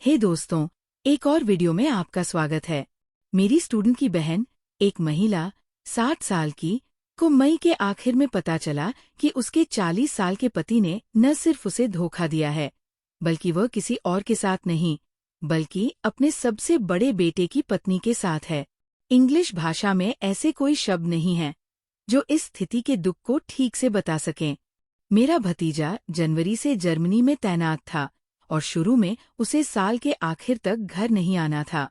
हे दोस्तों, एक और वीडियो में आपका स्वागत है। मेरी स्टूडेंट की बहन, एक महिला 60 साल की, को मई के आखिर में पता चला कि उसके 40 साल के पति ने न सिर्फ उसे धोखा दिया है, बल्कि वह किसी और के साथ नहीं, बल्कि अपने सबसे बड़े बेटे की पत्नी के साथ है। इंग्लिश भाषा में ऐसे कोई शब्द नहीं हैं जो इस स्थिति के दुख को ठीक से बता सकें। मेरा भतीजा जनवरी से जर्मनी में तैनात था और शुरू में उसे साल के आखिर तक घर नहीं आना था।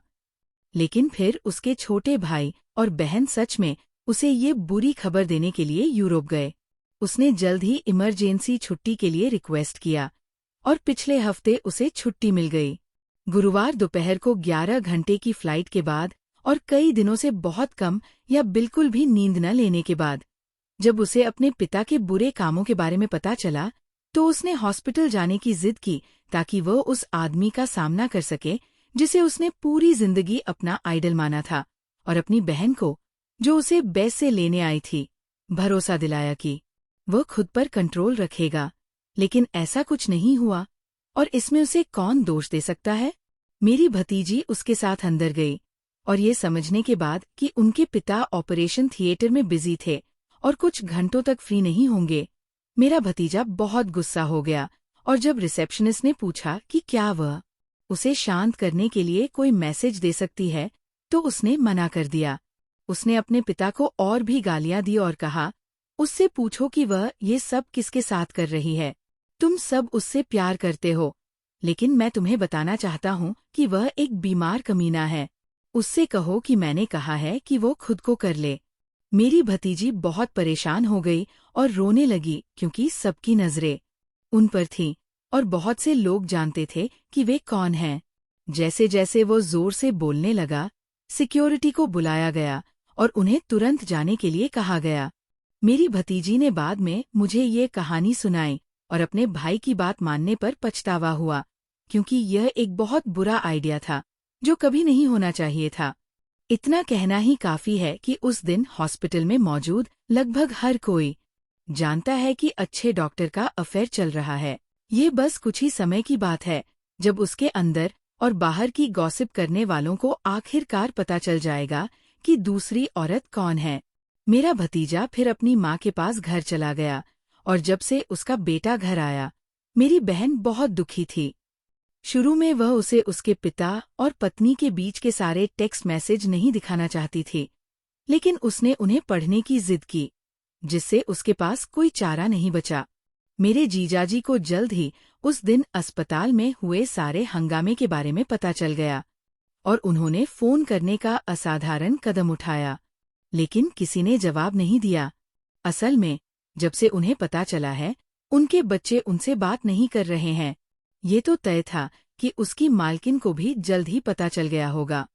लेकिन फिर उसके छोटे भाई और बहन सच में उसे ये बुरी खबर देने के लिए यूरोप गए। उसने जल्द ही इमरजेंसी छुट्टी के लिए रिक्वेस्ट किया और पिछले हफ्ते उसे छुट्टी मिल गई। गुरुवार दोपहर को 11 घंटे की फ्लाइट के बाद और कई दिनों से बहुत कम या बिल्कुल भी नींद न लेने के बाद जब उसे अपने पिता के बुरे कामों के बारे में पता चला, तो उसने हॉस्पिटल जाने की जिद की ताकि वह उस आदमी का सामना कर सके जिसे उसने पूरी जिंदगी अपना आइडल माना था, और अपनी बहन को, जो उसे बेस से लेने आई थी, भरोसा दिलाया कि वह खुद पर कंट्रोल रखेगा। लेकिन ऐसा कुछ नहीं हुआ, और इसमें उसे कौन दोष दे सकता है? मेरी भतीजी उसके साथ अंदर गई और ये समझने के बाद कि उनके पिता ऑपरेशन थिएटर में बिजी थे और कुछ घंटों तक फ्री नहीं होंगे, मेरा भतीजा बहुत गुस्सा हो गया। और जब रिसेप्शनिस्ट ने पूछा कि क्या वह उसे शांत करने के लिए कोई मैसेज दे सकती है, तो उसने मना कर दिया। उसने अपने पिता को और भी गालियां दी और कहा, उससे पूछो कि वह ये सब किसके साथ कर रही है। तुम सब उससे प्यार करते हो, लेकिन मैं तुम्हें बताना चाहता हूँ कि वह एक बीमार कमीना है। उससे कहो कि मैंने कहा है कि वो खुद को कर ले। मेरी भतीजी बहुत परेशान हो गई और रोने लगी क्योंकि सबकी नजरें उन पर थीं और बहुत से लोग जानते थे कि वे कौन हैं। जैसे जैसे वो जोर से बोलने लगा, सिक्योरिटी को बुलाया गया और उन्हें तुरंत जाने के लिए कहा गया। मेरी भतीजी ने बाद में मुझे ये कहानी सुनाई और अपने भाई की बात मानने पर पछतावा हुआ, क्योंकि यह एक बहुत बुरा आइडिया था जो कभी नहीं होना चाहिए था। इतना कहना ही काफी है कि उस दिन हॉस्पिटल में मौजूद लगभग हर कोई जानता है कि अच्छे डॉक्टर का अफेयर चल रहा है। ये बस कुछ ही समय की बात है जब उसके अंदर और बाहर की गॉसिप करने वालों को आखिरकार पता चल जाएगा कि दूसरी औरत कौन है। मेरा भतीजा फिर अपनी माँ के पास घर चला गया और जब से उसका बेटा घर आया, मेरी बहन बहुत दुखी थी। शुरू में वह उसे उसके पिता और पत्नी के बीच के सारे टेक्स्ट मैसेज नहीं दिखाना चाहती थी, लेकिन उसने उन्हें पढ़ने की जिद की, जिससे उसके पास कोई चारा नहीं बचा। मेरे जीजाजी को जल्द ही उस दिन अस्पताल में हुए सारे हंगामे के बारे में पता चल गया और उन्होंने फोन करने का असाधारण कदम उठाया, लेकिन किसी ने जवाब नहीं दिया। असल में जब से उन्हें पता चला है उनके बच्चे उनसे बात नहीं कर रहे हैं, ये तो तय था कि उसकी मालकिन को भी जल्द ही पता चल गया होगा।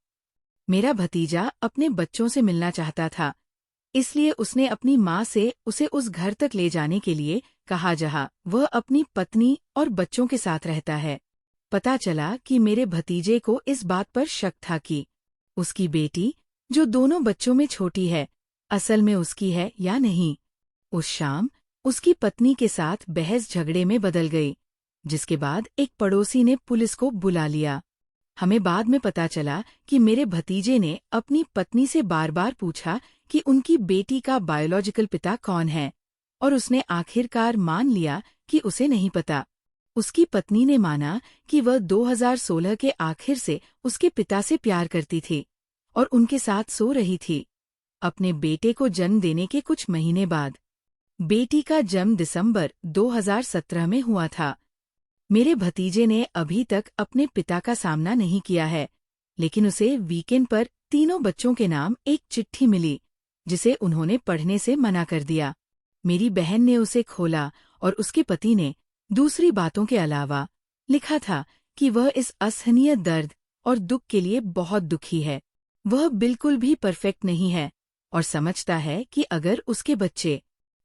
मेरा भतीजा अपने बच्चों से मिलना चाहता था, इसलिए उसने अपनी माँ से उसे उस घर तक ले जाने के लिए कहा जहाँ वह अपनी पत्नी और बच्चों के साथ रहता है। पता चला कि मेरे भतीजे को इस बात पर शक था कि उसकी बेटी, जो दोनों बच्चों में छोटी है, असल में उसकी है या नहीं। उस शाम उसकी पत्नी के साथ बहस झगड़े में बदल गई, जिसके बाद एक पड़ोसी ने पुलिस को बुला लिया। हमें बाद में पता चला कि मेरे भतीजे ने अपनी पत्नी से बार बार पूछा कि उनकी बेटी का बायोलॉजिकल पिता कौन है, और उसने आखिरकार मान लिया कि उसे नहीं पता। उसकी पत्नी ने माना कि वह 2016 के आखिर से उसके पिता से प्यार करती थी और उनके साथ सो रही थी। अपने बेटे को जन्म देने के कुछ महीने बाद बेटी का जन्म दिसंबर 2017 में हुआ था। मेरे भतीजे ने अभी तक अपने पिता का सामना नहीं किया है, लेकिन उसे वीकेंड पर तीनों बच्चों के नाम एक चिट्ठी मिली, जिसे उन्होंने पढ़ने से मना कर दिया। मेरी बहन ने उसे खोला और उसके पति ने दूसरी बातों के अलावा लिखा था कि वह इस असहनीय दर्द और दुख के लिए बहुत दुखी है। वह बिल्कुल भी परफेक्ट नहीं है और समझता है कि अगर उसके बच्चे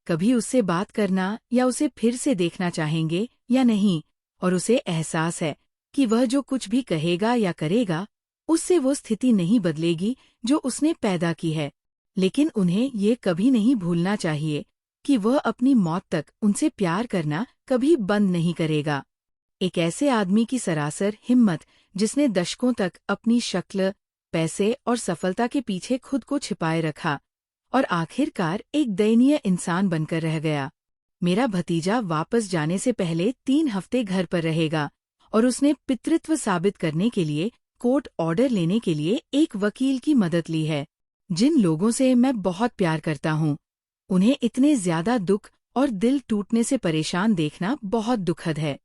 कभी उससे बात करना या उसे फिर से देखना चाहेंगे या नहीं, और उसे एहसास है कि वह जो कुछ भी कहेगा या करेगा, उससे वो स्थिति नहीं बदलेगी जो उसने पैदा की है। लेकिन उन्हें ये कभी नहीं भूलना चाहिए कि वह अपनी मौत तक उनसे प्यार करना कभी बंद नहीं करेगा। एक ऐसे आदमी की सरासर हिम्मत जिसने दशकों तक अपनी शक्ल, पैसे और सफलता के पीछे खुद को छिपाए रखा और आखिरकार एक दयनीय इंसान बनकर रह गया। मेरा भतीजा वापस जाने से पहले 3 हफ्ते घर पर रहेगा और उसने पितृत्व साबित करने के लिए कोर्ट ऑर्डर लेने के लिए एक वकील की मदद ली है। जिन लोगों से मैं बहुत प्यार करता हूँ, उन्हें इतने ज्यादा दुख और दिल टूटने से परेशान देखना बहुत दुखद है।